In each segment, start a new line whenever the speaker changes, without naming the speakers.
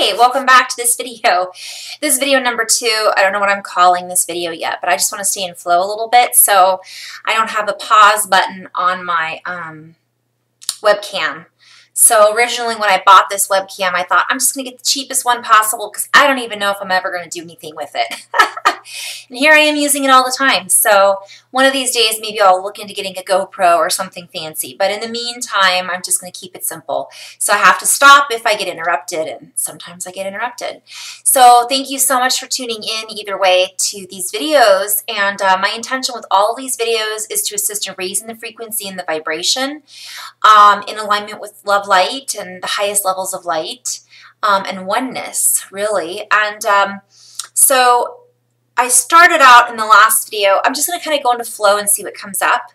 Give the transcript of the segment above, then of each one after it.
Hey, welcome back to this video. This is video number 2. I don't know what I'm calling this video yet, but I just want to stay in flow a little bit, so I don't have a pause button on my webcam. So originally when I bought this webcam, I thought I'm just going to get the cheapest one possible because I don't even know if I'm ever going to do anything with it. And here I am using it all the time. So one of these days, maybe I'll look into getting a GoPro or something fancy. But in the meantime, I'm just going to keep it simple. So I have to stop if I get interrupted, and sometimes I get interrupted. So thank you so much for tuning in either way to these videos. And my intention with all of these videos is to assist in raising the frequency and the vibration in alignment with love, light, and the highest levels of light and oneness, really. And so I started out in the last video, I'm just going to kind of go into flow and see what comes up.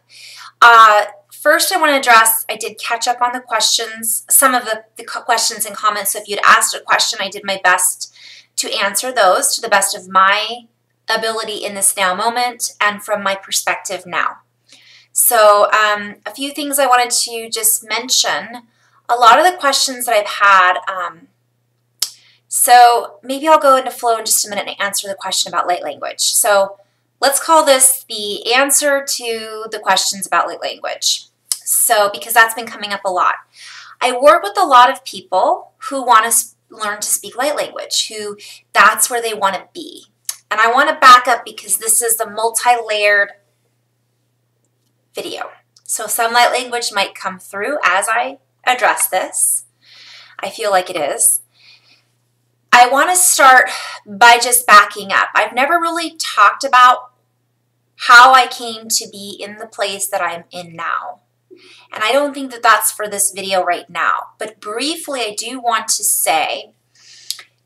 First, I want to address, I did catch up on the questions, some of the questions and comments. So if you'd asked a question, I did my best to answer those to the best of my ability in this now moment and from my perspective now. So a few things I wanted to just mention. A lot of the questions that I've had, so maybe I'll go into flow in just a minute and answer the question about light language. So let's call this the answer to the questions about light language. So because that's been coming up a lot. I work with a lot of people who want to learn to speak light language, who that's where they want to be. And I want to back up because this is the multi-layered video. So some light language might come through as I address this. I feel like it is. I want to start by just backing up. I've never really talked about how I came to be in the place that I'm in now. And I don't think that that's for this video right now. But briefly, I do want to say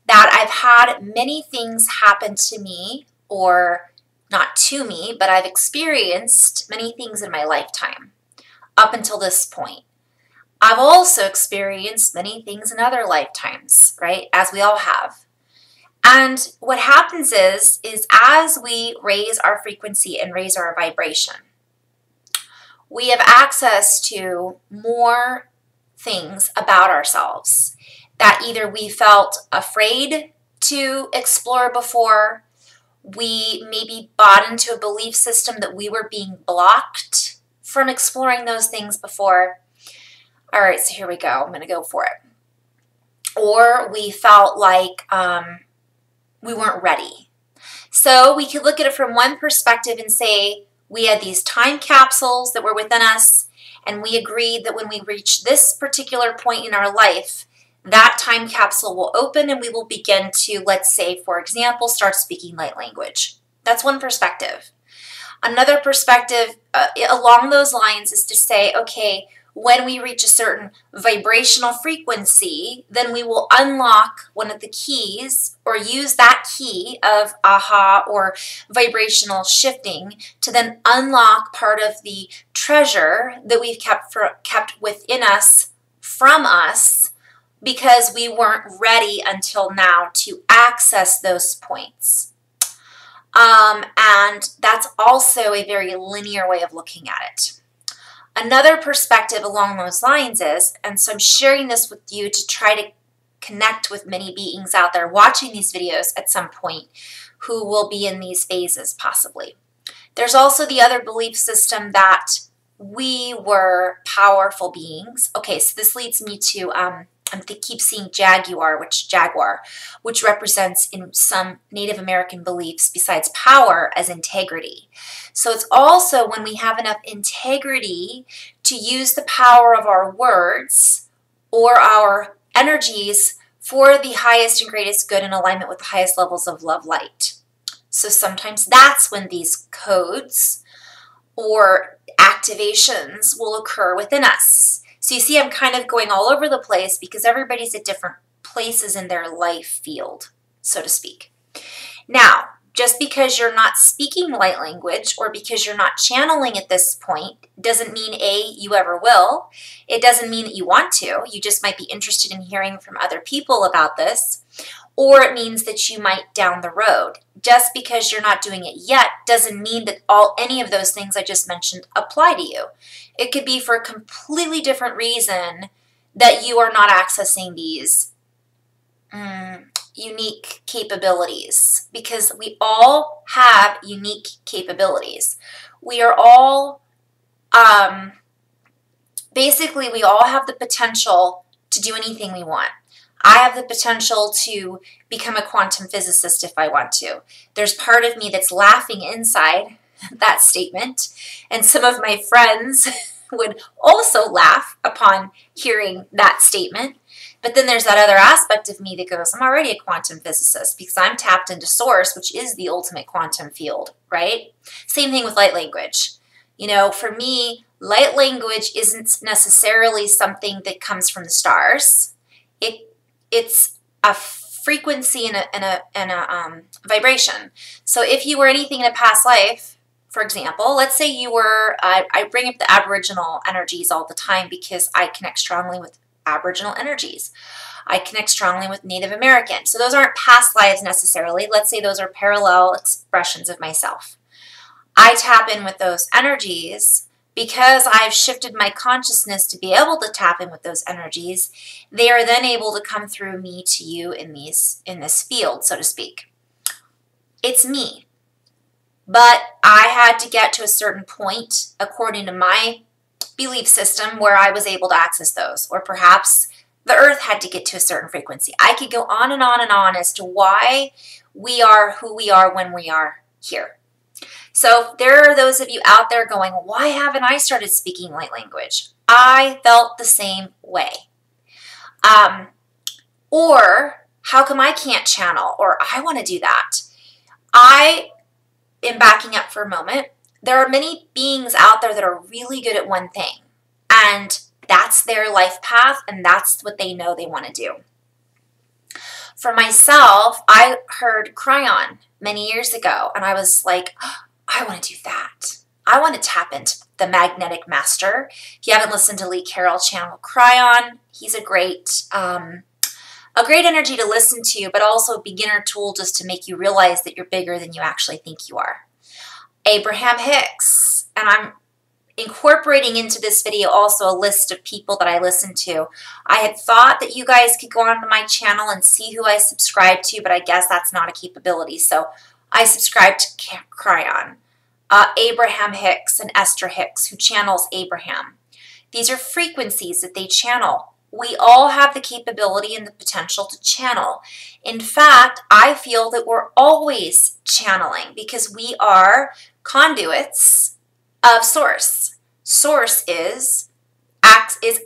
that I've had many things happen to me, or not to me, but I've experienced many things in my lifetime up until this point. I've also experienced many things in other lifetimes, right? As we all have. And what happens is as we raise our frequency and raise our vibration, we have access to more things about ourselves that either we felt afraid to explore before, we maybe bought into a belief system that we were being blocked from exploring those things before. All right, so here we go. I'm going to go for it. Or we felt like we weren't ready. So we could look at it from one perspective and say we had these time capsules that were within us, and we agreed that when we reach this particular point in our life, that time capsule will open and we will begin to, let's say, for example, start speaking light language. That's one perspective. Another perspective along those lines is to say, okay, when we reach a certain vibrational frequency, then we will unlock one of the keys or use that key of aha or vibrational shifting to then unlock part of the treasure that we've kept within us from us because we weren't ready until now to access those points. And that's also a very linear way of looking at it. Another perspective along those lines is, and so I'm sharing this with you to try to connect with many beings out there watching these videos at some point who will be in these phases possibly. There's also the other belief system that we were powerful beings. Okay, so this leads me to, I keep seeing jaguar, which represents in some Native American beliefs besides power as integrity. So it's also when we have enough integrity to use the power of our words or our energies for the highest and greatest good in alignment with the highest levels of love light. So sometimes that's when these codes or activations will occur within us. So you see I'm kind of going all over the place because everybody's at different places in their life field, so to speak. Now, just because you're not speaking light language or because you're not channeling at this point doesn't mean you ever will. It doesn't mean that you want to. You just might be interested in hearing from other people about this. Or it means that you might down the road. Just because you're not doing it yet doesn't mean that any of those things I just mentioned apply to you. It could be for a completely different reason that you are not accessing these unique capabilities, because we all have unique capabilities. We are all, basically, we all have the potential to do anything we want. I have the potential to become a quantum physicist if I want to. There's part of me that's laughing inside that statement, and some of my friends would also laugh upon hearing that statement. But then there's that other aspect of me that goes, I'm already a quantum physicist because I'm tapped into source, which is the ultimate quantum field, right? Same thing with light language. You know, for me, light language isn't necessarily something that comes from the stars. It's a frequency and a vibration. So if you were anything in a past life, for example, let's say you were, I bring up the Aboriginal energies all the time because I connect strongly with Aboriginal energies. I connect strongly with Native American. So those aren't past lives necessarily. Let's say those are parallel expressions of myself. I tap in with those energies because I've shifted my consciousness to be able to tap in with those energies. They are then able to come through me to you in this field, so to speak. It's me. But I had to get to a certain point, according to my belief system, where I was able to access those. Or perhaps the earth had to get to a certain frequency. I could go on and on and on as to why we are who we are when we are here. So there are those of you out there going, why haven't I started speaking light language? I felt the same way. Or how come I can't channel? Or I want to do that. I am backing up for a moment. There are many beings out there that are really good at one thing, and that's their life path, and that's what they know they want to do. For myself, I heard Cryon many years ago, and I was like, oh, I want to do that. I want to tap into the magnetic master. If you haven't listened to Lee Carroll channel Cryon, he's a great energy to listen to, but also a beginner tool just to make you realize that you're bigger than you actually think you are. Abraham Hicks, and I'm incorporating into this video also a list of people that I listen to. I had thought that you guys could go onto my channel and see who I subscribe to, but I guess that's not a capability. So I subscribe to Cryon, Abraham Hicks and Esther Hicks, who channels Abraham. These are frequencies that they channel. We all have the capability and the potential to channel. In fact, I feel that we're always channeling because we are conduits of source. Source is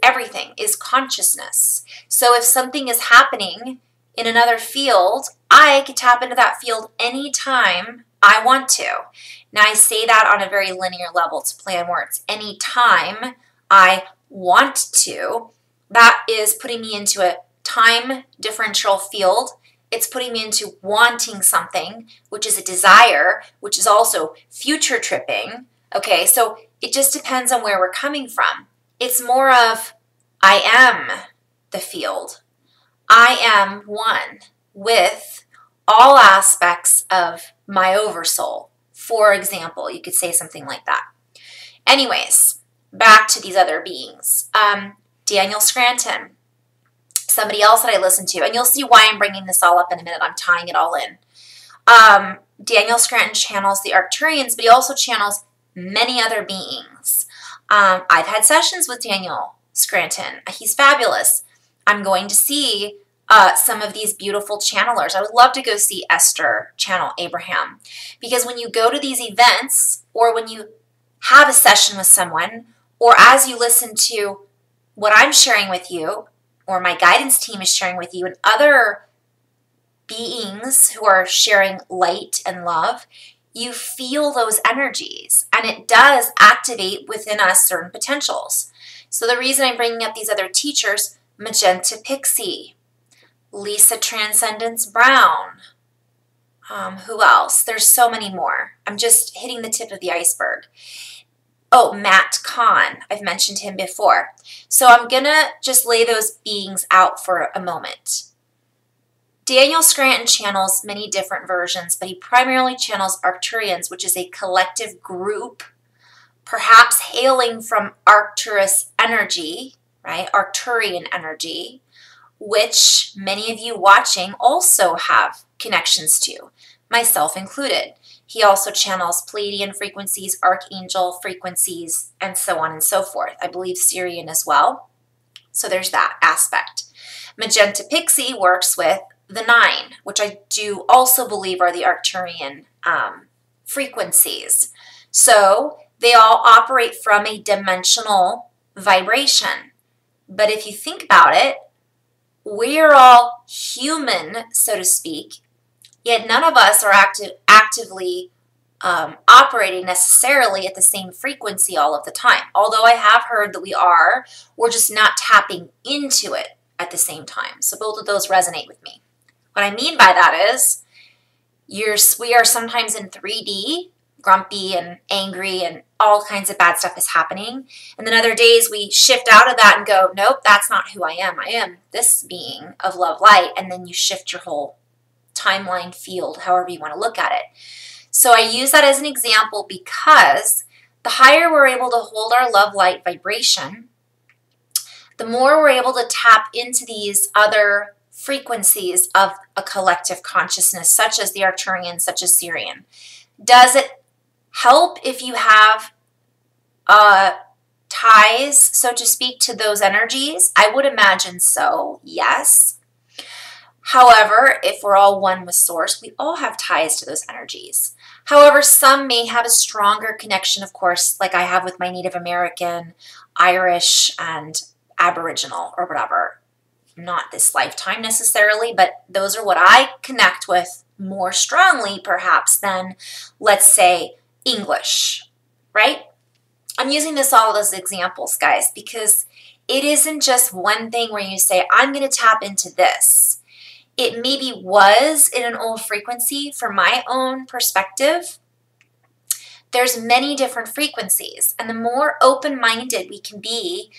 everything, is consciousness. So if something is happening in another field, I can tap into that field anytime I want to. Now I say that on a very linear level to play on words. Anytime I want to, that is putting me into a time differential field. It's putting me into wanting something, which is a desire, which is also future tripping. Okay, so it just depends on where we're coming from. It's more of, I am the field. I am one with all aspects of my oversoul. For example, you could say something like that. Anyways, back to these other beings. Daniel Scranton, somebody else that I listen to, and you'll see why I'm bringing this all up in a minute. I'm tying it all in. Daniel Scranton channels the Arcturians, but he also channels many other beings. I've had sessions with Daniel Scranton. He's fabulous. I'm going to see some of these beautiful channelers. I would love to go see Esther channel Abraham, because when you go to these events, or when you have a session with someone, or as you listen to what I'm sharing with you, or my guidance team is sharing with you, and other beings who are sharing light and love, you feel those energies, and it does activate within us certain potentials. So the reason I'm bringing up these other teachers, Magenta Pixie, Lisa Transcendence Brown, who else? There's so many more. I'm just hitting the tip of the iceberg. Oh, Matt Kahn. I've mentioned him before. So I'm going to just lay those beings out for a moment. Daniel Scranton channels many different versions, but he primarily channels Arcturians, which is a collective group, perhaps hailing from Arcturus energy, right? Arcturian energy, which many of you watching also have connections to, myself included. He also channels Pleiadian frequencies, Archangel frequencies, and so on and so forth. I believe Syrian as well. So there's that aspect. Magenta Pixie works with the 9, which I do also believe are the Arcturian frequencies. So they all operate from a dimensional vibration. But if you think about it, we're all human, so to speak, yet none of us are actively operating necessarily at the same frequency all of the time. Although I have heard that we're just not tapping into it at the same time. So both of those resonate with me. What I mean by that is we are sometimes in 3D, grumpy and angry and all kinds of bad stuff is happening. And then other days we shift out of that and go, nope, that's not who I am. I am this being of love light. And then you shift your whole timeline field, however you want to look at it. So I use that as an example because the higher we're able to hold our love light vibration, the more we're able to tap into these other frequencies of a collective consciousness, such as the Arcturian, such as Syrian. Does it help if you have ties, so to speak, to those energies? I would imagine so, yes. However, if we're all one with Source, we all have ties to those energies. However, some may have a stronger connection, of course, like I have with my Native American, Irish, and Aboriginal, or whatever. Not this lifetime necessarily, but those are what I connect with more strongly, perhaps, than, let's say, English, right? I'm using this all as examples, guys, because it isn't just one thing where you say, I'm going to tap into this. It maybe was in an old frequency from my own perspective. There's many different frequencies, and the more open-minded we can be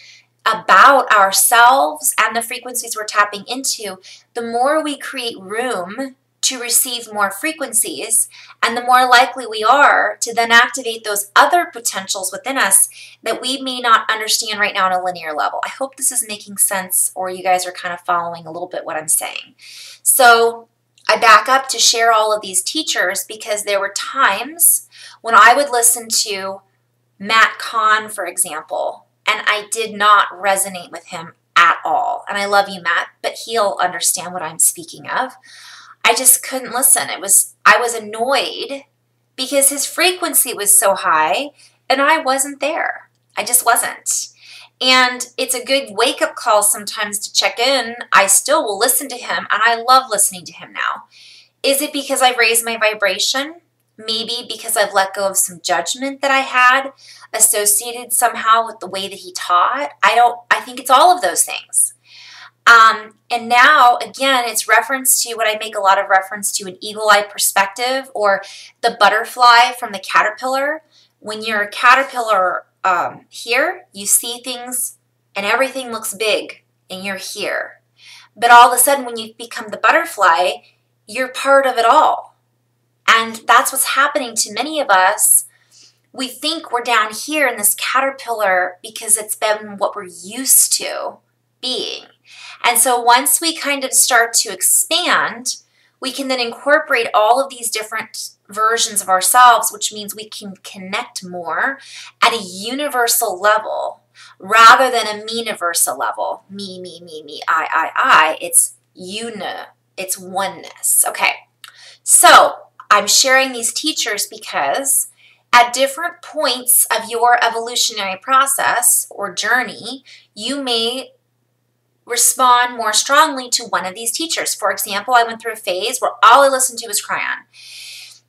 about ourselves and the frequencies we're tapping into, the more we create room to receive more frequencies, and the more likely we are to then activate those other potentials within us that we may not understand right now on a linear level. I hope this is making sense, or you guys are kind of following a little bit what I'm saying. So I back up to share all of these teachers because there were times when I would listen to Matt Kahn, for example, and I did not resonate with him at all. And I love you, Matt, but he'll understand what I'm speaking of. I just couldn't listen. I was annoyed because his frequency was so high and I wasn't there. I just wasn't. And it's a good wake-up call sometimes to check in. I still will listen to him, and I love listening to him now. Is it because I've raised my vibration? Maybe because I've let go of some judgment that I had associated somehow with the way that he taught. I think it's all of those things. And now, again, it's reference to what I make a lot of reference to, an eagle-eye perspective, or the butterfly from the caterpillar. When you're a caterpillar here, you see things and everything looks big and you're here. But all of a sudden, when you become the butterfly, you're part of it all. And that's what's happening to many of us. We think we're down here in this caterpillar because it's been what we're used to being. And so once we kind of start to expand, we can then incorporate all of these different versions of ourselves, which means we can connect more at a universal level rather than a me-universal level. Me, I. It's it's oneness. Okay, so I'm sharing these teachers because at different points of your evolutionary process or journey, you may respond more strongly to one of these teachers. For example, I went through a phase where all I listened to was Cryon.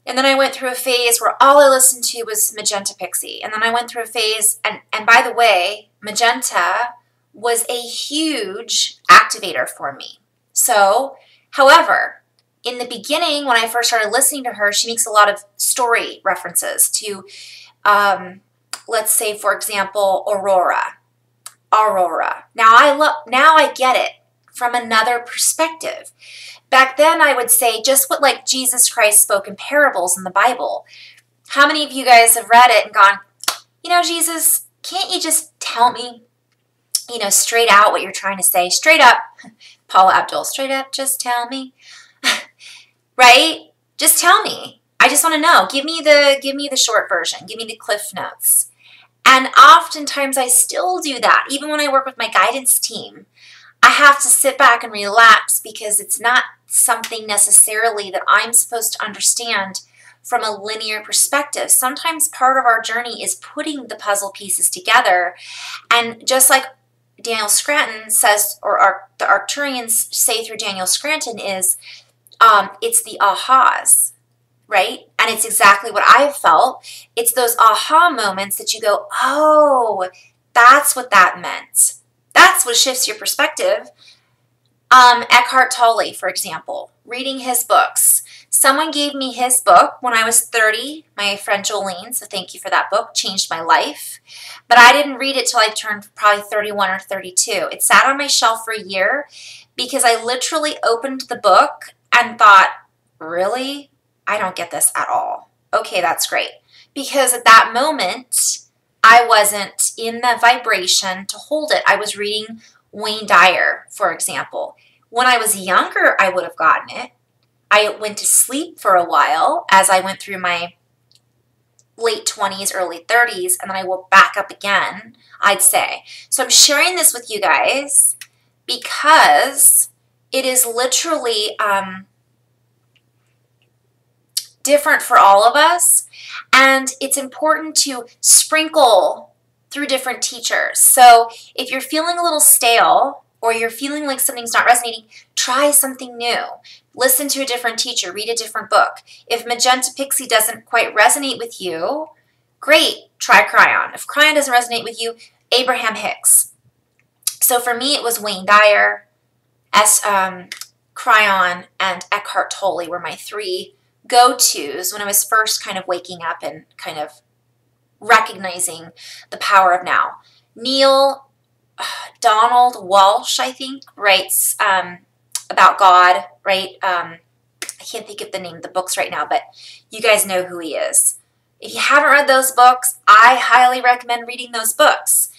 And then I went through a phase where all I listened to was Magenta Pixie. And then I went through a phase, and by the way, Magenta was a huge activator for me. So, however, in the beginning, when I first started listening to her, she makes a lot of story references to, let's say, for example, Aurora. Now I get it from another perspective. Back then, I would say just what like Jesus Christ spoke in parables in the Bible. How many of you guys have read it and gone, you know, Jesus, can't you just tell me, you know, straight out what you're trying to say? Straight up, Paula Abdul, straight up, just tell me. Right? Just tell me. I just want to know. Give me the short version. Give me the cliff notes. And oftentimes I still do that. Even when I work with my guidance team, I have to sit back and relax because it's not something necessarily that I'm supposed to understand from a linear perspective. Sometimes part of our journey is putting the puzzle pieces together. And just like Daniel Scranton says, or the Arcturians say through Daniel Scranton is, it's the ahas, right? And it's exactly what I've felt. It's those aha moments that you go, oh, that's what that meant. That's what shifts your perspective. Eckhart Tolle, for example, reading his books. Someone gave me his book when I was 30, my friend Jolene, so thank you for that book, changed my life. But I didn't read it till I turned probably 31 or 32. It sat on my shelf for a year because I literally opened the book and thought, really? I don't get this at all. Okay, that's great. Because at that moment, I wasn't in the vibration to hold it. I was reading Wayne Dyer, for example. When I was younger, I would have gotten it. I went to sleep for a while as I went through my late 20s, early 30s, and then I woke back up again, I'd say. So I'm sharing this with you guys because it is literally different for all of us, and it's important to sprinkle through different teachers. So if you're feeling a little stale or you're feeling like something's not resonating, try something new. Listen to a different teacher, read a different book. If Magenta Pixie doesn't quite resonate with you, great, try Cryon. If Cryon doesn't resonate with you, Abraham Hicks. So for me, it was Wayne Dyer, Cryon, and Eckhart Tolle were my three go-tos when I was first kind of waking up and kind of recognizing the power of now. Neil Donald Walsh, I think, writes about God, right? I can't think of the name of the books right now, but you guys know who he is. If you haven't read those books, I highly recommend reading those books.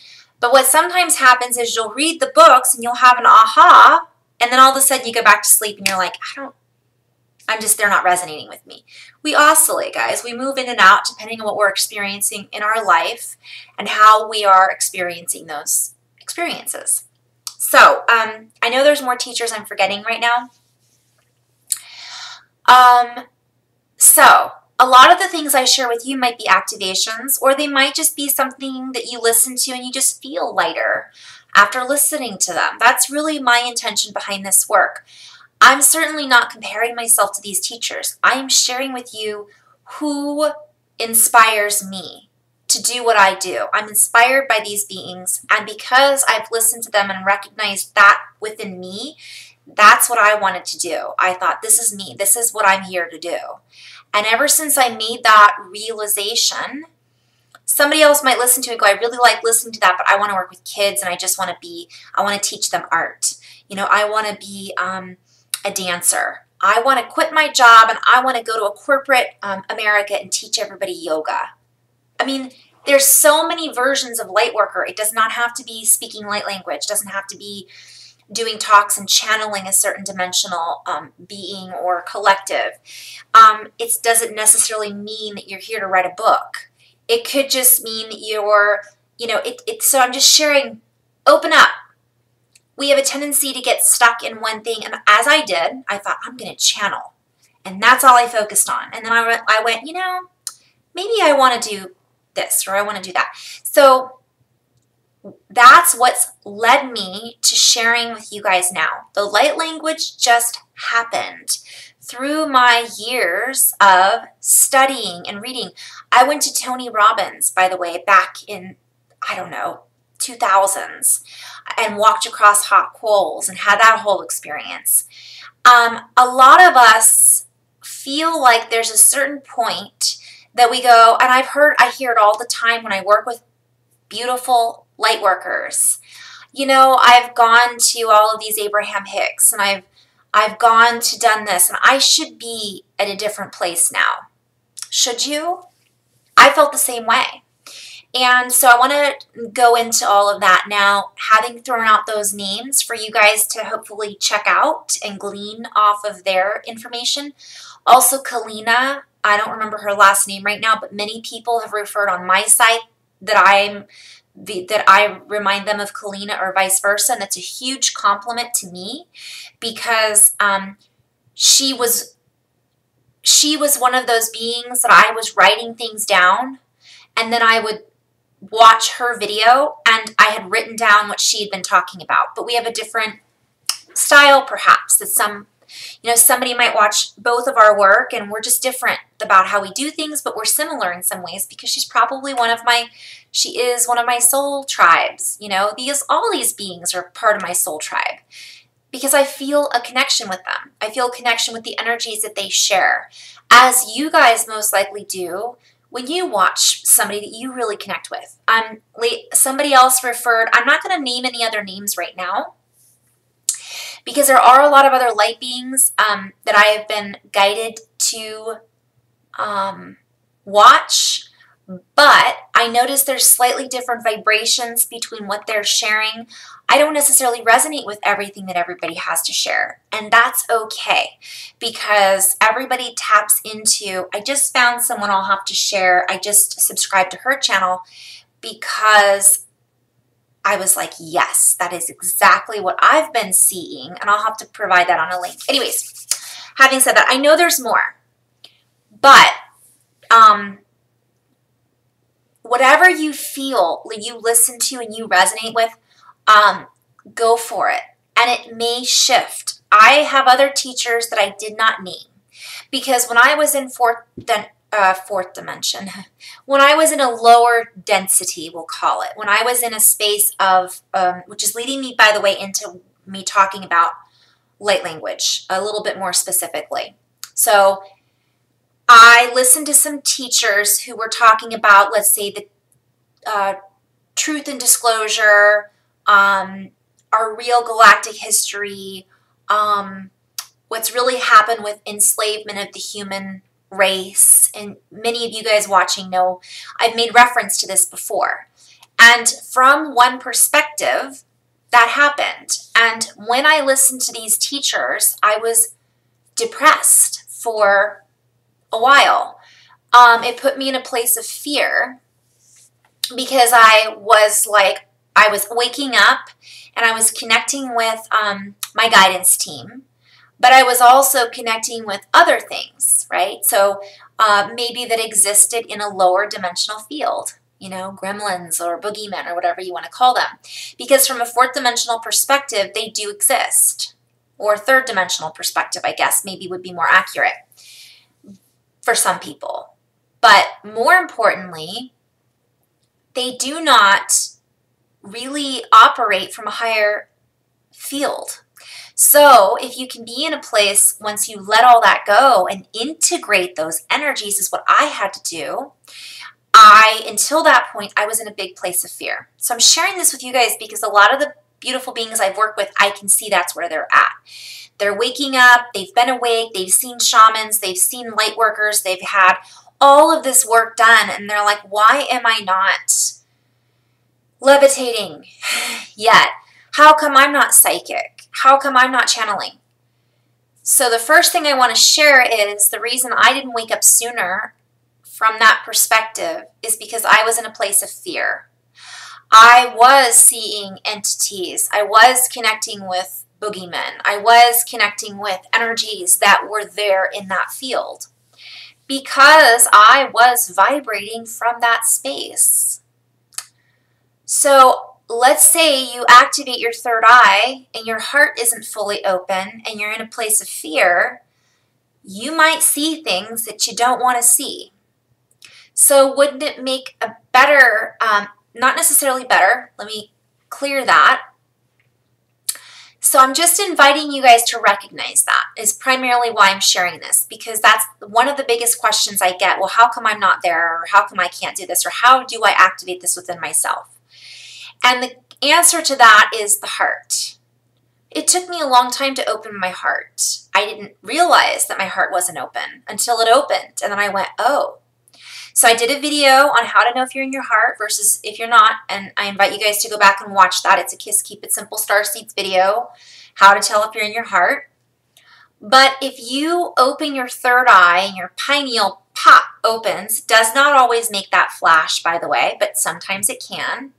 But what sometimes happens is you'll read the books and you'll have an aha, and then all of a sudden you go back to sleep and you're like, they're not resonating with me. We oscillate, guys. We move in and out depending on what we're experiencing in our life and how we are experiencing those experiences. So, I know there's more teachers I'm forgetting right now. So, a lot of the things I share with you might be activations, or they might just be something that you listen to and you just feel lighter after listening to them. That's really my intention behind this work. I'm certainly not comparing myself to these teachers. I am sharing with you who inspires me to do what I do. I'm inspired by these beings, and because I've listened to them and recognized that within me, that's what I wanted to do. I thought, this is me. This is what I'm here to do. And ever since I made that realization, somebody else might listen to it and go, I really like listening to that, but I want to work with kids and I want to teach them art. You know, I want to be a dancer. I want to quit my job and I want to go to a corporate America and teach everybody yoga. I mean, there's so many versions of light worker. It does not have to be speaking light language. It doesn't have to be doing talks and channeling a certain dimensional being or collective. It doesn't necessarily mean that you're here to write a book. It could just mean that you're, so I'm just sharing, open up. We have a tendency to get stuck in one thing, and as I did, I thought, I'm going to channel, and that's all I focused on. And then I went, maybe I want to do this, or I want to do that. So that's what's led me to sharing with you guys now. The light language just happened through my years of studying and reading. I went to Tony Robbins, by the way, back in, 2000s, and walked across hot coals and had that whole experience. A lot of us feel like there's a certain point that we go, and I hear it all the time when I work with beautiful light workers. I've gone to all of these Abraham Hicks, and I've done this, and I should be at a different place now. Should you? I felt the same way. And so I want to go into all of that now, having thrown out those names for you guys to hopefully check out and glean off of their information. Also, Kalina, I don't remember her last name right now, but many people have referred on my site that I remind them of Kalina or vice versa, and that's a huge compliment to me because she was one of those beings that I was writing things down, and then I would watch her video and I had written down what she had been talking about. But we have a different style, perhaps, that somebody might watch both of our work and we're just different about how we do things, but we're similar in some ways because she is one of my soul tribes. All these beings are part of my soul tribe because I feel a connection with them. I feel a connection with the energies that they share, as you guys most likely do when you watch somebody that you really connect with. Somebody else referred, I'm not going to name any other names right now because there are a lot of other light beings that I have been guided to watch, but I notice there's slightly different vibrations between what they're sharing. I don't necessarily resonate with everything that everybody has to share, and that's okay because everybody taps into, I just found someone I'll have to share. I just subscribed to her channel because I was like, yes, that is exactly what I've been seeing, and I'll have to provide that on a link. Anyways, having said that, I know there's more, but whatever you feel, you listen to and you resonate with, go for it. And it may shift. I have other teachers that I did not name because when I was in fourth dimension, when I was in a lower density, we'll call it, when I was in a space of, which is leading me, by the way, into me talking about light language a little bit more specifically. So I listened to some teachers who were talking about, let's say, the truth and disclosure, our real galactic history, what's really happened with enslavement of the human race. And many of you guys watching know I've made reference to this before. And from one perspective, that happened. And when I listened to these teachers, I was depressed for a while. It put me in a place of fear because I was waking up and I was connecting with my guidance team, but I was also connecting with other things, right? So maybe that existed in a lower dimensional field, gremlins or boogeymen or whatever you want to call them. Because from a fourth dimensional perspective, they do exist. Or third dimensional perspective, I guess, maybe would be more accurate for some people. But more importantly, they do not really operate from a higher field. So if you can be in a place once you let all that go and integrate those energies is what I had to do. Until that point, I was in a big place of fear. So I'm sharing this with you guys because a lot of the beautiful beings I've worked with, I can see that's where they're at. They're waking up, they've been awake, they've seen shamans, they've seen light workers, they've had all of this work done, and they're like, why am I not levitating yet? How come I'm not psychic? How come I'm not channeling? So the first thing I want to share is the reason I didn't wake up sooner from that perspective is because I was in a place of fear. I was seeing entities. I was connecting with boogeymen. I was connecting with energies that were there in that field because I was vibrating from that space. So let's say you activate your third eye and your heart isn't fully open and you're in a place of fear, you might see things that you don't want to see. So wouldn't it make a better, not necessarily better, let me clear that. So I'm just inviting you guys to recognize that is primarily why I'm sharing this, because that's one of the biggest questions I get. Well, how come I'm not there? Or how come I can't do this? Or how do I activate this within myself? And the answer to that is the heart. It took me a long time to open my heart. I didn't realize that my heart wasn't open until it opened. And then I went, oh. So I did a video on how to know if you're in your heart versus if you're not, and I invite you guys to go back and watch that. It's a Kiss Keep It Simple Starseeds video, how to tell if you're in your heart. But if you open your third eye and your pineal pop opens, does not always make that flash, by the way, but sometimes it can,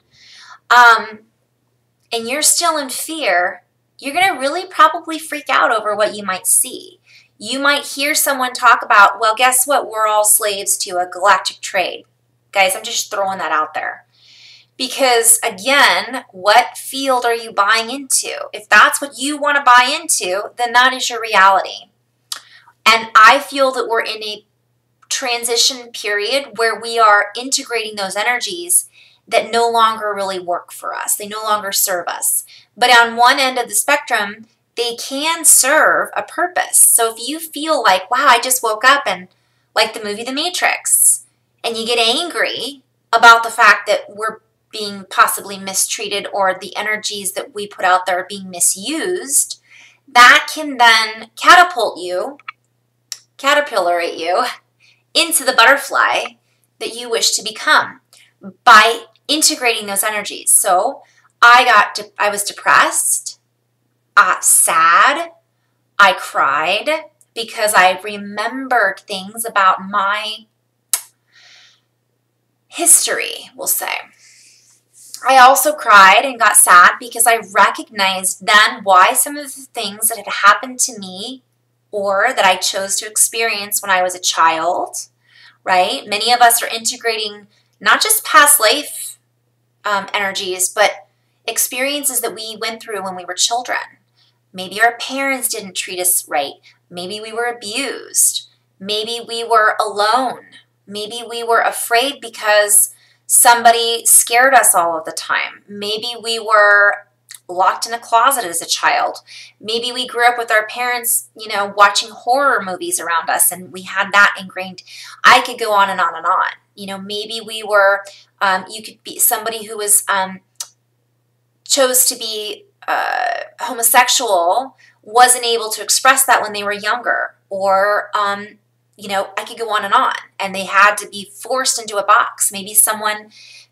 and you're still in fear, you're going to really probably freak out over what you might see. You might hear someone talk about, well, guess what? We're all slaves to a galactic trade. Guys, I'm just throwing that out there. Because, again, what field are you buying into? If that's what you want to buy into, then that is your reality. And I feel that we're in a transition period where we are integrating those energies that no longer really work for us. They no longer serve us. But on one end of the spectrum, they can serve a purpose. So if you feel like, wow, I just woke up and like the movie The Matrix, and you get angry about the fact that we're being possibly mistreated or the energies that we put out there are being misused, that can then caterpillarate you into the butterfly that you wish to become by integrating those energies. So I was depressed, sad, I cried because I remembered things about my history, we'll say. I also cried and got sad because I recognized then why some of the things that had happened to me or that I chose to experience when I was a child, right? Many of us are integrating not just past life energies, but experiences that we went through when we were children. Maybe our parents didn't treat us right. Maybe we were abused. Maybe we were alone. Maybe we were afraid because somebody scared us all of the time. Maybe we were locked in a closet as a child. Maybe we grew up with our parents, watching horror movies around us and we had that ingrained. I could go on and on and on. Maybe we were, you could be somebody who was, chose to be homosexual, wasn't able to express that when they were younger, or I could go on, and they had to be forced into a box. Maybe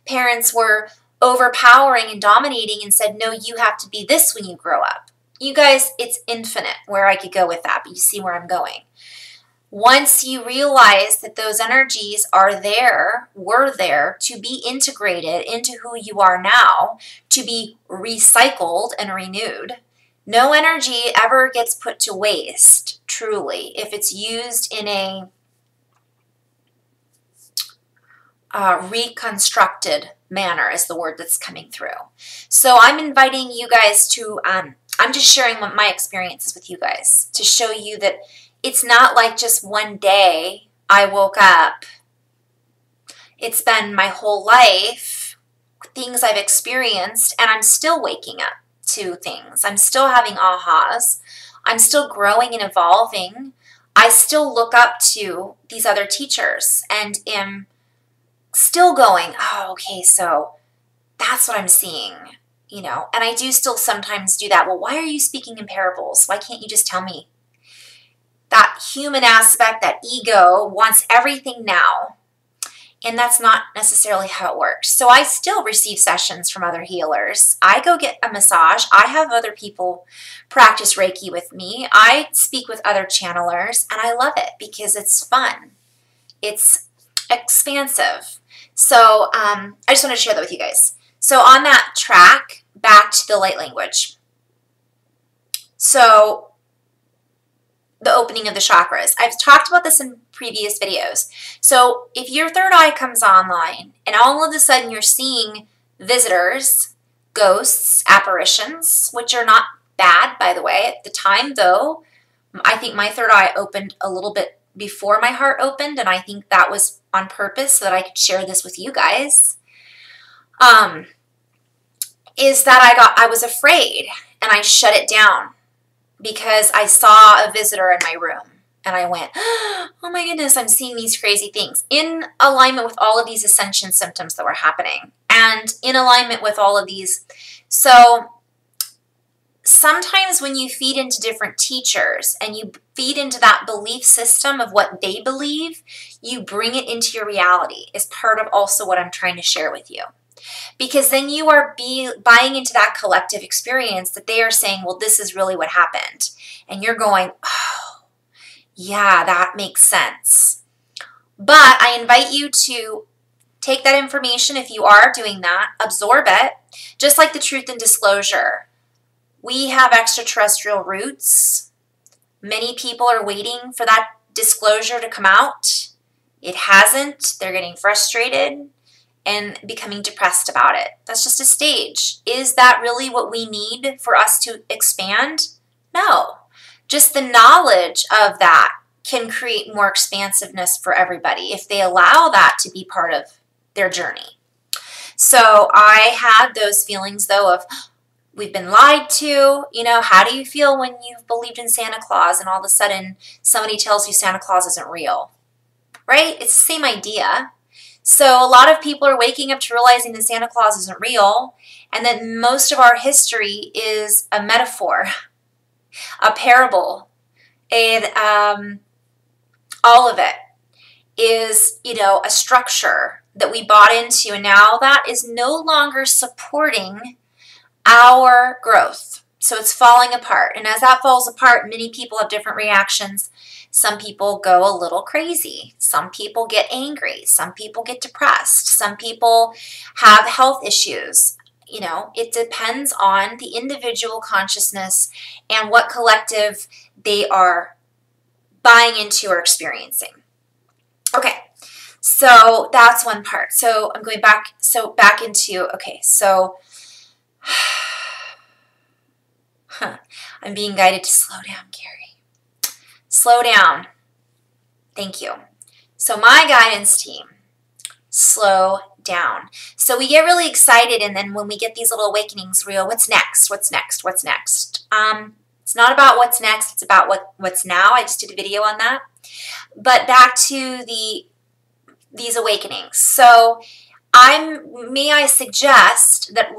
parents were overpowering and dominating and said, no, you have to be this when you grow up. You guys, it's infinite where I could go with that, but you see where I'm going. Once you realize that those energies were there to be integrated into who you are now, to be recycled and renewed, no energy ever gets put to waste, truly, if it's used in a reconstructed manner is the word that's coming through. So I'm inviting you guys to, I'm just sharing my experiences with you guys to show you that it's not like just one day I woke up. It's been my whole life, things I've experienced, and I'm still waking up to things. I'm still having ahas. I'm still growing and evolving. I still look up to these other teachers and am still going, oh, okay, so that's what I'm seeing, and I do still sometimes do that. Well, why are you speaking in parables? Why can't you just tell me? That human aspect, that ego wants everything now. And that's not necessarily how it works. So I still receive sessions from other healers. I go get a massage. I have other people practice Reiki with me. I speak with other channelers, and I love it because it's fun. It's expansive. So I just want to share that with you guys. So on that track, back to the light language. So the opening of the chakras. I've talked about this in previous videos. So if your third eye comes online and all of a sudden you're seeing visitors, ghosts, apparitions, which are not bad, by the way. At the time, though, I think my third eye opened a little bit before my heart opened, and I think that was on purpose so that I could share this with you guys. Is that I was afraid and I shut it down because I saw a visitor in my room and I went, oh my goodness, I'm seeing these crazy things in alignment with all of these ascension symptoms that were happening and in alignment with all of these. So sometimes when you feed into different teachers and you feed into that belief system of what they believe, you bring it into your reality is part of also what I'm trying to share with you. Because then you are buying into that collective experience that they are saying, well, this is really what happened. And you're going, oh, yeah, that makes sense. But I invite you to take that information if you are doing that, absorb it, just like the truth and disclosure. We have extraterrestrial roots. Many people are waiting for that disclosure to come out. It hasn't. They're getting frustrated and becoming depressed about it. That's just a stage. Is that really what we need for us to expand? No. Just the knowledge of that can create more expansiveness for everybody if they allow that to be part of their journey. So I had those feelings, though, of we've been lied to. You know, how do you feel when you've believed in Santa Claus and all of a sudden somebody tells you Santa Claus isn't real? Right? It's the same idea. So a lot of people are waking up to realizing that Santa Claus isn't real, and that most of our history is a metaphor, a parable, and all of it is, you know, a structure that we bought into, and now that is no longer supporting our growth. So it's falling apart. And as that falls apart, many people have different reactions. Some people go a little crazy. Some people get angry. Some people get depressed. Some people have health issues. You know, it depends on the individual consciousness and what collective they are buying into or experiencing. Okay, so that's one part. So I'm going back, back into, okay, so I'm being guided to slow down, Carrie. Slow down. Thank you. So my guidance team, slow down. So we get really excited, and then when we get these little awakenings, we go, what's next? What's next? What's next? It's not about what's next. It's about what's now. I just did a video on that. But back to these awakenings. So may I suggest that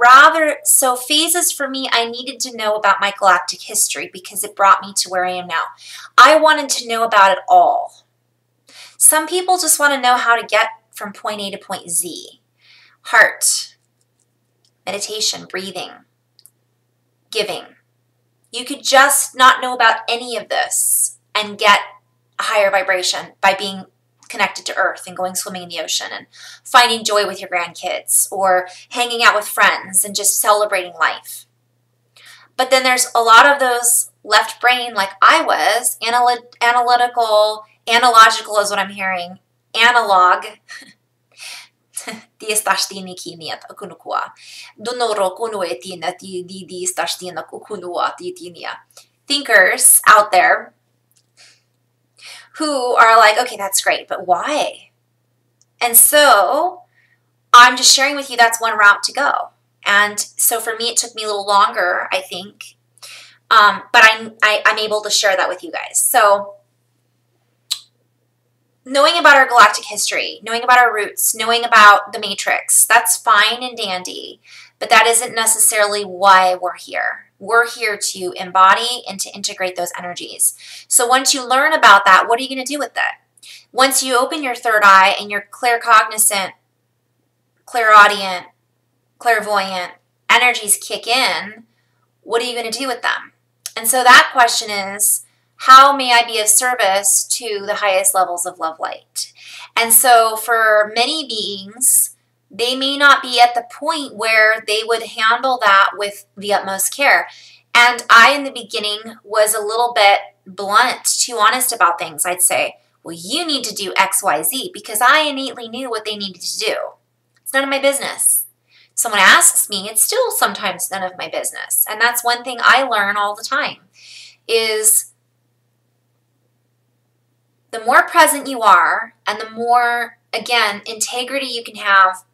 so phases for me, I needed to know about my galactic history because it brought me to where I am now. I wanted to know about it all. Some people just want to know how to get from point A to point Z. Heart, meditation, breathing, giving. You could just not know about any of this and get a higher vibration by being connected to Earth and going swimming in the ocean and finding joy with your grandkids or hanging out with friends and just celebrating life. But then there's a lot of those left brain, like I was, analogical is what I'm hearing, analog. Thinkers out there who are like, okay, that's great, but why? And so I'm just sharing with you that's one route to go. And so for me, it took me a little longer, I think, but I'm able to share that with you guys. So knowing about our galactic history, knowing about our roots, knowing about the matrix, that's fine and dandy, but that isn't necessarily why we're here. We're here to embody and to integrate those energies. So once you learn about that, what are you going to do with that? Once you open your third eye and your claircognizant, clairaudient, clairvoyant energies kick in, what are you going to do with them? And so that question is, how may I be of service to the highest levels of love light? And so for many beings, they may not be at the point where they would handle that with the utmost care. And I, in the beginning, was a little bit blunt, too honest about things. I'd say, well, you need to do X, Y, Z, because I innately knew what they needed to do. It's none of my business. Someone asks me, it's still sometimes none of my business. And that's one thing I learn all the time, is the more present you are and the more, again, integrity you can have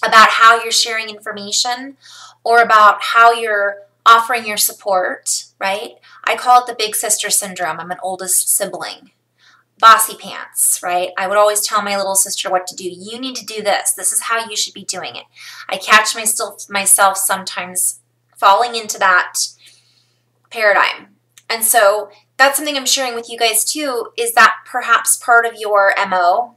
about how you're sharing information or about how you're offering your support, right? I call it the big sister syndrome. I'm an oldest sibling. Bossy pants, right? I would always tell my little sister what to do. You need to do this. This is how you should be doing it. I catch myself sometimes falling into that paradigm. And so that's something I'm sharing with you guys too, is that perhaps part of your MO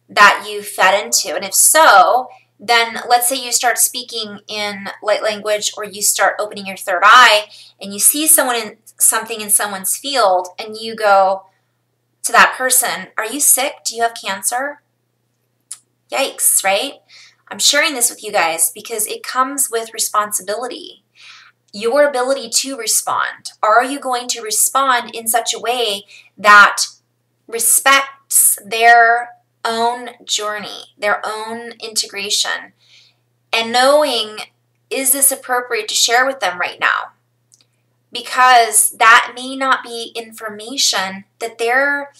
that you fed into? And if so, then let's say you start speaking in light language, or you start opening your third eye and you see something in someone's field, and you go to that person, are you sick? Do you have cancer? Yikes, right? I'm sharing this with you guys because it comes with responsibility. Your ability to respond. Are you going to respond in such a way that respects their own journey, their own integration, and knowing, is this appropriate to share with them right now? Because that may not be information that they're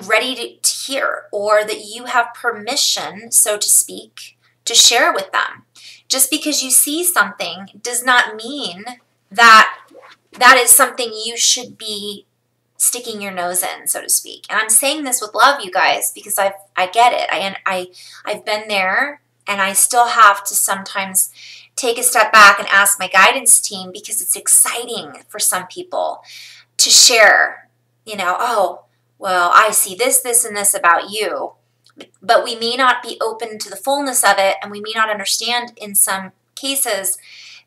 ready to hear, or that you have permission, so to speak, to share with them. Just because you see something does not mean that that is something you should be sticking your nose in, so to speak. And I'm saying this with love, you guys, because I get it. I've been there, and I still have to sometimes take a step back and ask my guidance team, because it's exciting for some people to share, you know, oh, well, I see this, this, and this about you. But we may not be open to the fullness of it, and we may not understand in some cases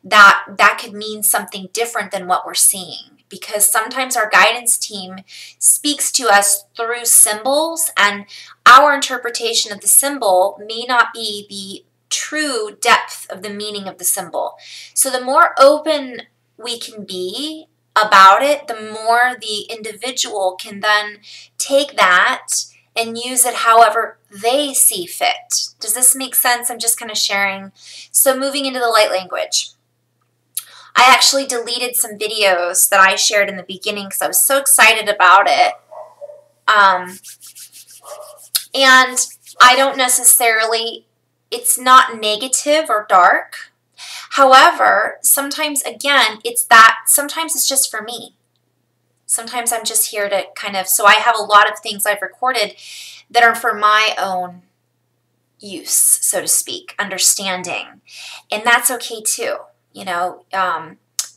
that that could mean something different than what we're seeing. Because sometimes our guidance team speaks to us through symbols, and our interpretation of the symbol may not be the true depth of the meaning of the symbol. So the more open we can be about it, the more the individual can then take that and use it however they see fit. Does this make sense? I'm just kind of sharing. So moving into the light language. I actually deleted some videos that I shared in the beginning because I was so excited about it. And I don't necessarily, it's not negative or dark. However, sometimes, again, sometimes it's just for me. Sometimes I'm just here to kind of, so I have a lot of things I've recorded that are for my own use, so to speak, understanding. And that's okay too. You know,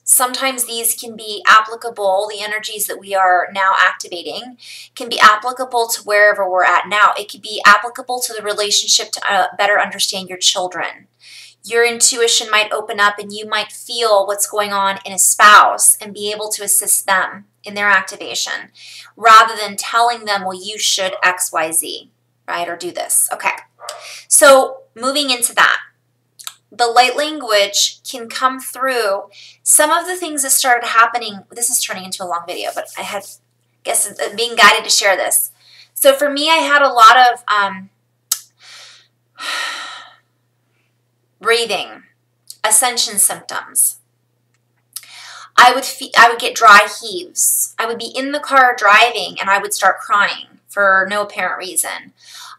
sometimes these can be applicable, the energies that we are now activating can be applicable to wherever we're at now. It could be applicable to the relationship to better understand your children. Your intuition might open up, and you might feel what's going on in a spouse and be able to assist them in their activation, rather than telling them, well, you should X, Y, Z, right? Or do this. Okay. So moving into that, the light language can come through. Some of the things that started happening, this is turning into a long video, but I had, guess, being guided to share this. So for me, I had a lot of breathing, ascension symptoms. I would get dry heaves. I would be in the car driving, and I would start crying for no apparent reason.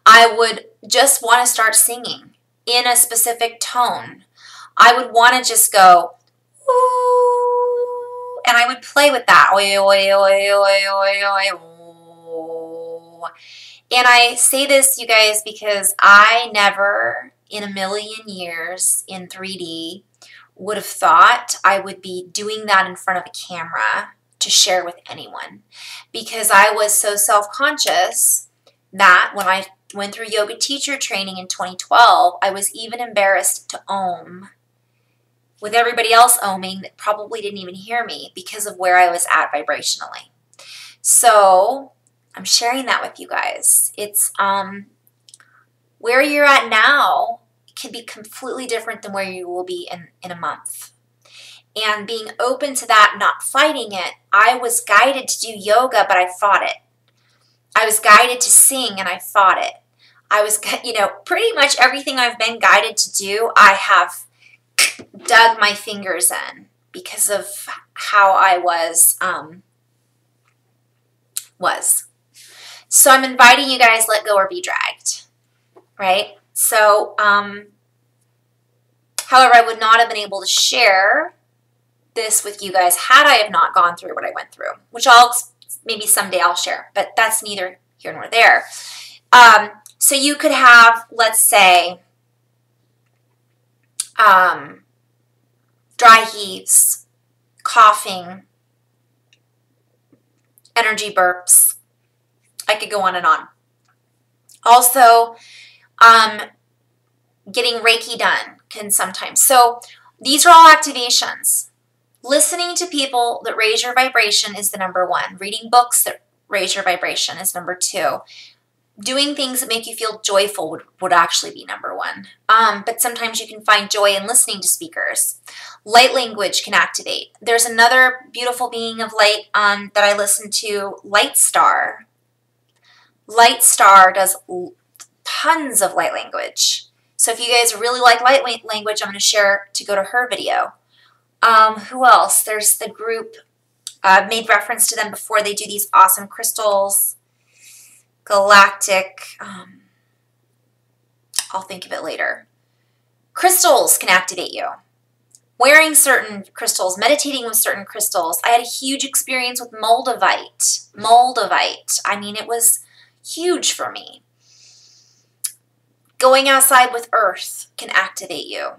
I would just want to start singing in a specific tone. I would want to just go, ooh, and I would play with that. And I say this, you guys, because I never in a million years in 3D would have thought I would be doing that in front of a camera to share with anyone, because I was so self-conscious that when I went through yoga teacher training in 2012, I was even embarrassed to ohm with everybody else ohming that probably didn't even hear me because of where I was at vibrationally. So I'm sharing that with you guys. It's where you're at now can be completely different than where you will be in a month. And being open to that, not fighting it. I was guided to do yoga, but I fought it. I was guided to sing, and I fought it. I was, you know, pretty much everything I've been guided to do, I have dug my fingers in because of how I was. So I'm inviting you guys, let go or be dragged, right? So, however, I would not have been able to share this with you guys had I have not gone through what I went through, which maybe someday I'll share, but that's neither here nor there. So you could have, let's say, dry heaves, coughing, energy burps. I could go on and on. Also, getting Reiki done can sometimes. So these are all activations. Listening to people that raise your vibration is the number one. Reading books that raise your vibration is number two. Doing things that make you feel joyful would actually be number one. But sometimes you can find joy in listening to speakers. Light language can activate. There's another beautiful being of light that I listen to, Light Star. Light Star does tons of light language. So if you guys really like light language, I'm going to share to go to her video. Who else? There's the group. I've made reference to them before. They do these awesome crystals. Galactic. I'll think of it later. Crystals can activate you. Wearing certain crystals, meditating with certain crystals. I had a huge experience with moldavite. Moldavite. I mean, it was huge for me. Going outside with earth can activate you.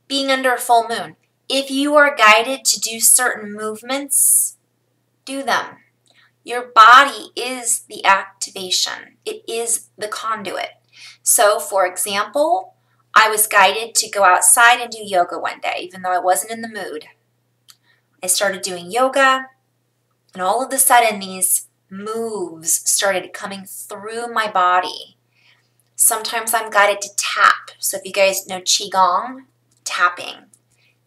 Being under a full moon. If you are guided to do certain movements, do them. Your body is the activation. It is the conduit. So, for example, I was guided to go outside and do yoga one day, even though I wasn't in the mood. I started doing yoga, and all of a sudden, these moves started coming through my body. Sometimes I'm guided to tap. So if you guys know Qigong, tapping,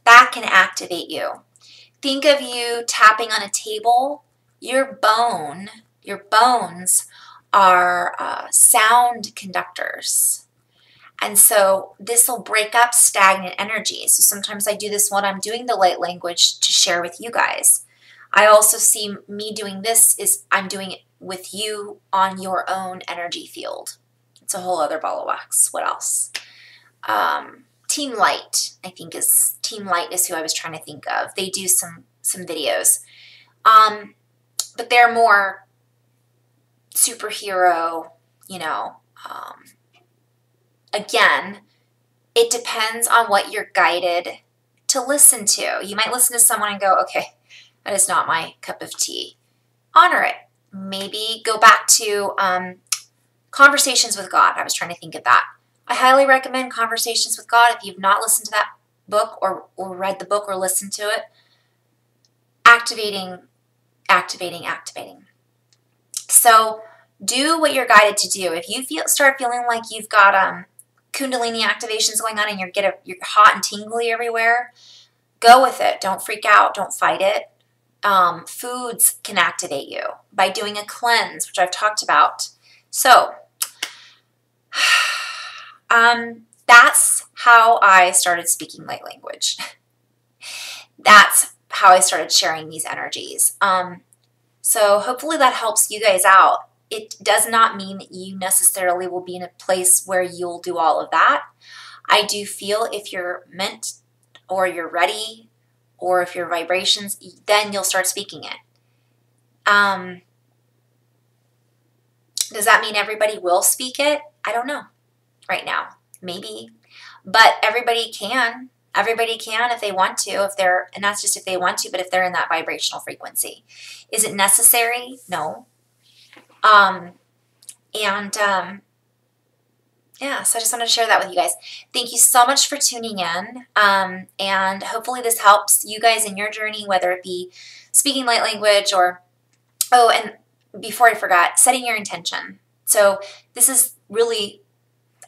that can activate you. Think of you tapping on a table. Your bones are sound conductors. And so this will break up stagnant energy. So sometimes I do this when I'm doing the light language to share with you guys. I also see me doing this is I'm doing it with you on your own energy field. It's a whole other ball of wax. What else? Team Light, I think Team Light is who I was trying to think of. They do some videos. But they're more superhero, you know. Again, it depends on what you're guided to listen to. You might listen to someone and go, okay, that is not my cup of tea. Honor it. Maybe go back to Conversations with God. I was trying to think of that. I highly recommend Conversations with God. If you've not listened to that book or read the book or listened to it, activating. So do what you're guided to do. If you start feeling like you've got Kundalini activations going on and you're hot and tingly everywhere, go with it. Don't freak out. Don't fight it. Foods can activate you by doing a cleanse, which I've talked about. So that's how I started speaking light language. That's how I started sharing these energies. So hopefully that helps you guys out. It does not mean that you necessarily will be in a place where you'll do all of that. I do feel if you're meant or you're ready or if your vibrations, then you'll start speaking it. Does that mean everybody will speak it? I don't know right now. Maybe. But everybody can. Everybody can if they want to, and that's just if they want to, but if they're in that vibrational frequency. Is it necessary? No. Yeah, so I just wanted to share that with you guys. Thank you so much for tuning in, and hopefully this helps you guys in your journey, whether it be speaking light language or, oh, and before I forgot, setting your intention. So this is really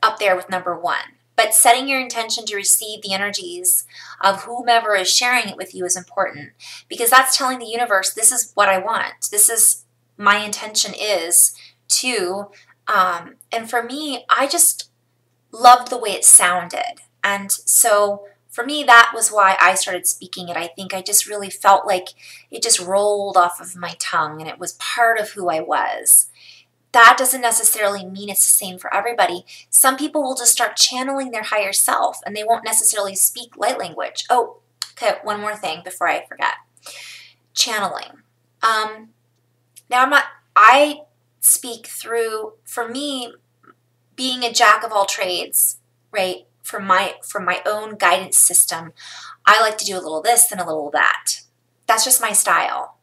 up there with number one. But setting your intention to receive the energies of whomever is sharing it with you is important, because that's telling the universe, this is what I want. This is my intention is to, and for me, I just loved the way it sounded. And so for me, that was why I started speaking it. I think I just really felt like it just rolled off of my tongue and it was part of who I was. That doesn't necessarily mean it's the same for everybody. Some people will just start channeling their higher self and they won't necessarily speak light language. Oh, okay, one more thing before I forget. Channeling. Now I speak through, for me, being a jack of all trades, right? From my own guidance system, I like to do a little this and a little that. That's just my style.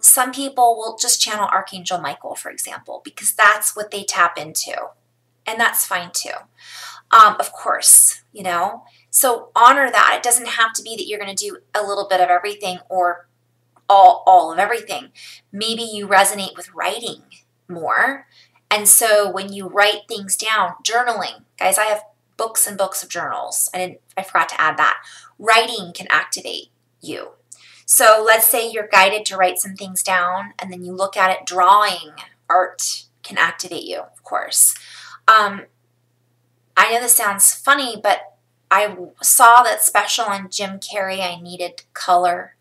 Some people will just channel Archangel Michael, for example, because that's what they tap into. And that's fine too. Of course, you know. So honor that. It doesn't have to be that you're going to do a little bit of everything or all of everything. Maybe you resonate with writing more. And so when you write things down, journaling, guys, I have books and books of journals. I forgot to add that. Writing can activate you. So let's say you're guided to write some things down and then you look at it. Drawing, art can activate you, of course. I know this sounds funny, but I saw that special on Jim Carrey, I Needed Color.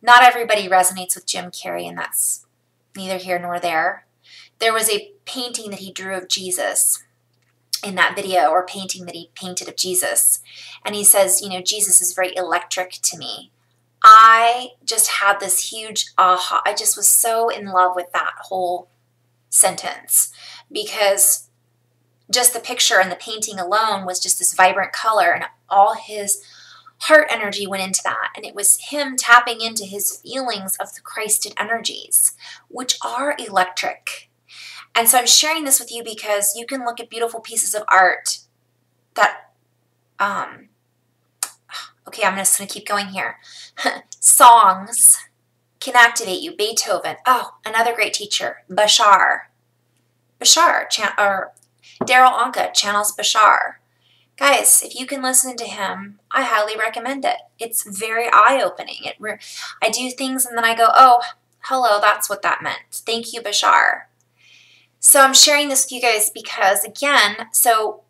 Not everybody resonates with Jim Carrey, and that's neither here nor there. There was a painting that he drew of Jesus in that video, or painting that he painted of Jesus. And he says, you know, Jesus is very electric to me. I just had this huge aha. I just was so in love with that whole sentence, because just the picture and the painting alone was just this vibrant color, and all his heart energy went into that. And it was him tapping into his feelings of the Christed energies, which are electric. And so I'm sharing this with you because you can look at beautiful pieces of art that, okay, I'm just going to keep going here. Songs can activate you. Beethoven. Oh, another great teacher. Bashar. Daryl Anka channels Bashar. Guys, if you can listen to him, I highly recommend it. It's very eye-opening. I do things and then I go, oh, hello, that's what that meant. Thank you, Bashar. So I'm sharing this with you guys because, again, so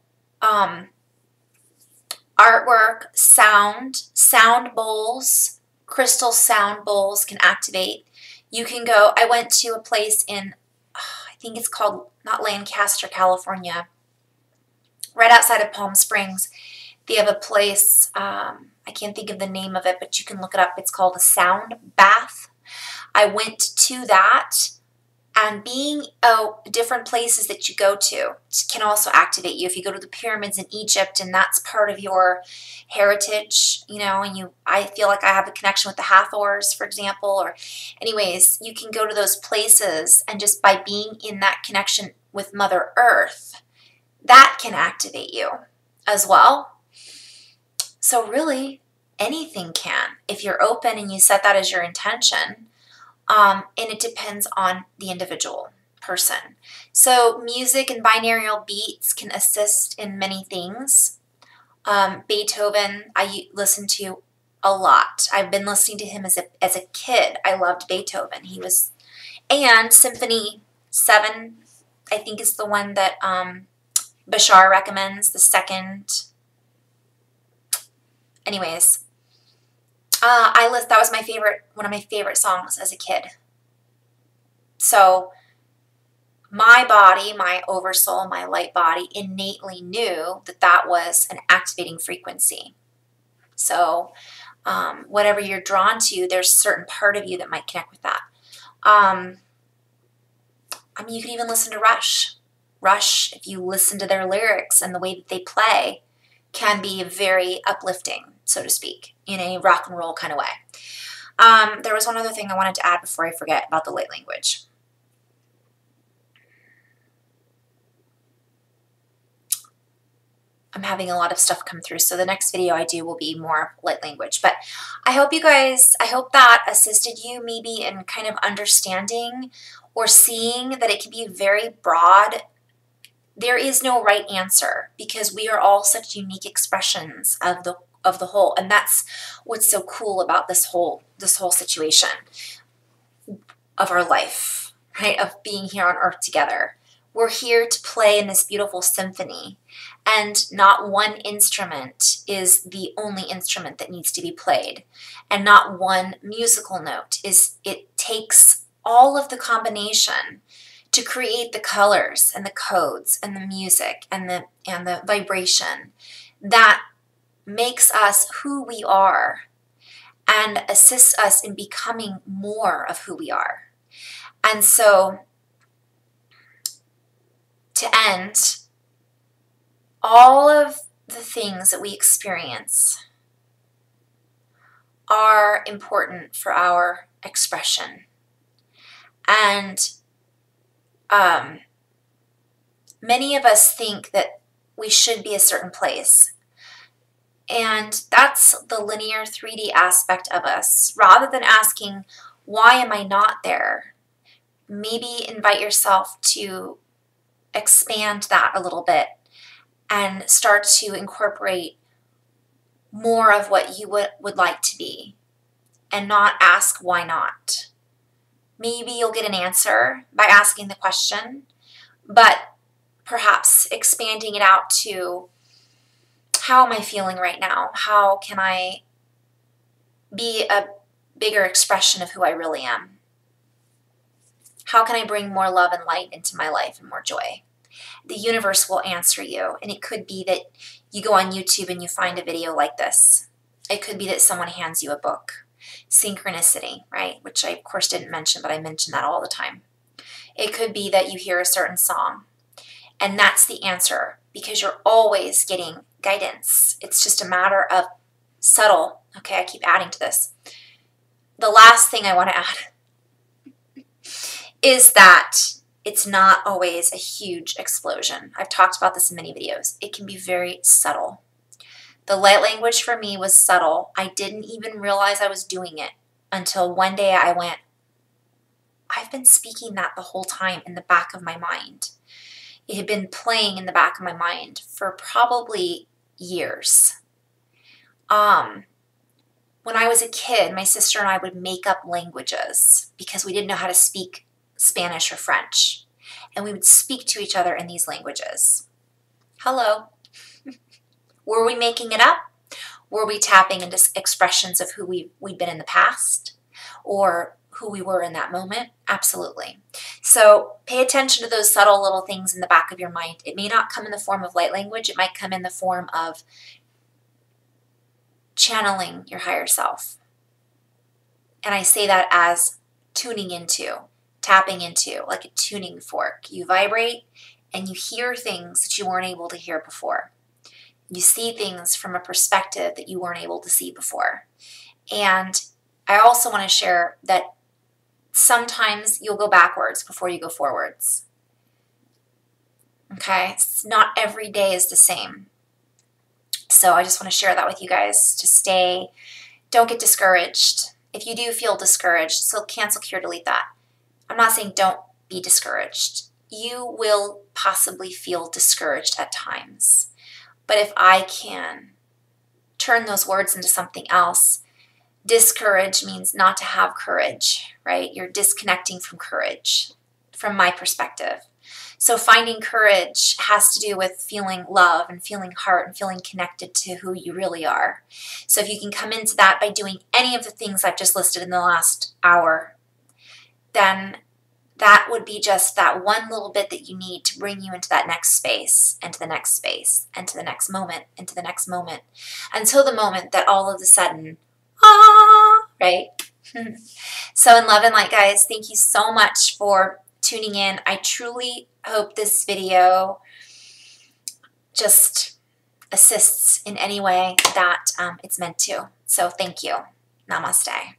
artwork, sound bowls, crystal sound bowls can activate. You can go, I went to a place in, I think it's called, not Lancaster, California, right outside of Palm Springs. They have a place, I can't think of the name of it, but you can look it up. It's called a sound bath. I went to that, and being different places that you go to can also activate you. If you go to the pyramids in Egypt and that's part of your heritage, you know, and I feel like I have a connection with the Hathors, for example, or anyways, you can go to those places, and just by being in that connection with Mother Earth, that can activate you as well. So really, anything can, if you're open and you set that as your intention. And it depends on the individual person. So music and binaural beats can assist in many things. Beethoven, I listen to a lot. I've been listening to him as a kid. I loved Beethoven. And Symphony 7, I think is the one that Bashar recommends, the second. Anyways, that was one of my favorite songs as a kid. So my body, my oversoul, my light body innately knew that that was an activating frequency. So whatever you're drawn to, there's a certain part of you that might connect with that. I mean, you can even listen to Rush. Rush, if you listen to their lyrics and the way that they play, can be very uplifting, so to speak, in a rock and roll kind of way. There was one other thing I wanted to add before I forget about the light language. I'm having a lot of stuff come through, so the next video I do will be more light language. But I hope that assisted you maybe in kind of understanding or seeing that it can be very broad. There is no right answer, because we are all such unique expressions of the whole, and that's what's so cool about this whole situation of our life, right? Of being here on Earth together. We're here to play in this beautiful symphony, and not one instrument is the only instrument that needs to be played, and not one musical note it takes all of the combination to create the colors and the codes and the music and the vibration that makes us who we are and assists us in becoming more of who we are. And so, to end, all of the things that we experience are important for our expression. And many of us think that we should be a certain place. And that's the linear 3D aspect of us. Rather than asking, why am I not there? Maybe invite yourself to expand that a little bit and start to incorporate more of what you would like to be and not ask why not. Maybe you'll get an answer by asking the question, but perhaps expanding it out to, how am I feeling right now? How can I be a bigger expression of who I really am? How can I bring more love and light into my life and more joy? The universe will answer you, and it could be that you go on YouTube and you find a video like this. It could be that someone hands you a book. Synchronicity, right? Which I, of course, didn't mention, but I mention that all the time. It could be that you hear a certain song, and that's the answer, because you're always getting guidance. It's just a matter of subtle. Okay, I keep adding to this. The last thing I want to add is that it's not always a huge explosion. I've talked about this in many videos. It can be very subtle. The light language for me was subtle. I didn't even realize I was doing it until one day I went, I've been speaking that the whole time in the back of my mind. It had been playing in the back of my mind for probably years. When I was a kid, my sister and I would make up languages because we didn't know how to speak Spanish or French. And we would speak to each other in these languages. Hello. Were we making it up? Were we tapping into expressions of who we'd been in the past? Or who we were in that moment? Absolutely. So pay attention to those subtle little things in the back of your mind. It may not come in the form of light language. It might come in the form of channeling your higher self. And I say that as tuning into, tapping into, like a tuning fork. You vibrate and you hear things that you weren't able to hear before. You see things from a perspective that you weren't able to see before. And I also want to share that sometimes you'll go backwards before you go forwards. Okay? It's not every day is the same. So I just want to share that with you guys to don't get discouraged. If you do feel discouraged, so cancel, cure, delete that. I'm not saying don't be discouraged. You will possibly feel discouraged at times. But if I can turn those words into something else, discourage means not to have courage, right? You're disconnecting from courage, from my perspective. So finding courage has to do with feeling love and feeling heart and feeling connected to who you really are. So if you can come into that by doing any of the things I've just listed in the last hour, then that would be just that one little bit that you need to bring you into that next space, and to the next space, and to the next moment, and to the next moment, until the moment that all of a sudden, right? So in love and light, guys, thank you so much for tuning in. I truly hope this video just assists in any way that it's meant to. So thank you. Namaste.